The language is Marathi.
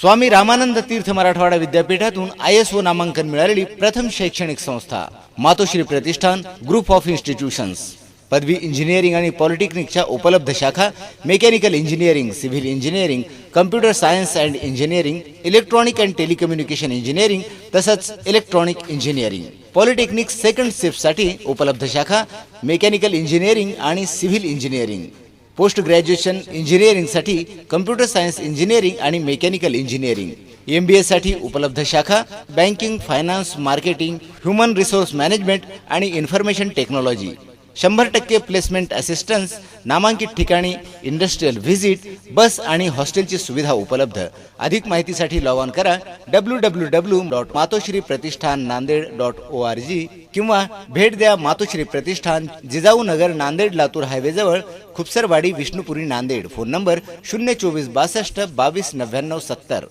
स्वामी रामानंद तीर्थ मराठवाडा विद्यापीठातून ISO नामांकन मिळालेली प्रथम शैक्षणिक संस्था Matoshri Pratishthan group of institutions. पदवी इंजिनिअरिंग आणि पॉलिटेक्निकच्या उपलब्ध शाखा mechanical engineering, civil engineering, computer science and engineering, electronic and telecommunication engineering तसंच इलेक्ट्रॉनिक इंजिनिअरिंग। पॉलिटेक्निक सेकंड शिफ्टसाठी उपलब्ध शाखा मेकॅनिकल इंजिनिअरिंग आणि सिव्हिल इंजिनिअरिंग। पोस्ट ग्रॅज्युएशन इंजिनिअरिंगसाठी कम्प्युटर सायन्स इंजिनिअरिंग आणि मेकॅनिकल इंजिनिअरिंग। MBA साठी उपलब्ध शाखा banking, finance, marketing, human resource management आणि इन्फॉर्मेशन टेक्नॉलॉजी। 100% प्लेसमेंट असिस्टन्स, नामांकित ठिकाणी इंडस्ट्रियल व्हिजिट, बस आणि हॉस्टेलची सुविधा उपलब्ध। अधिक माहितीसाठी लॉग ऑन करा www.matoshripratishthan.nanded.org किंवा भेट द्या मातोश्री प्रतिष्ठान, जिजाऊ नगर, नांदेड लातूर हायवे जवळ, खुपसरवाडी, विष्णुपुरी, नांदेड। Phone number 024 62 22 99 70।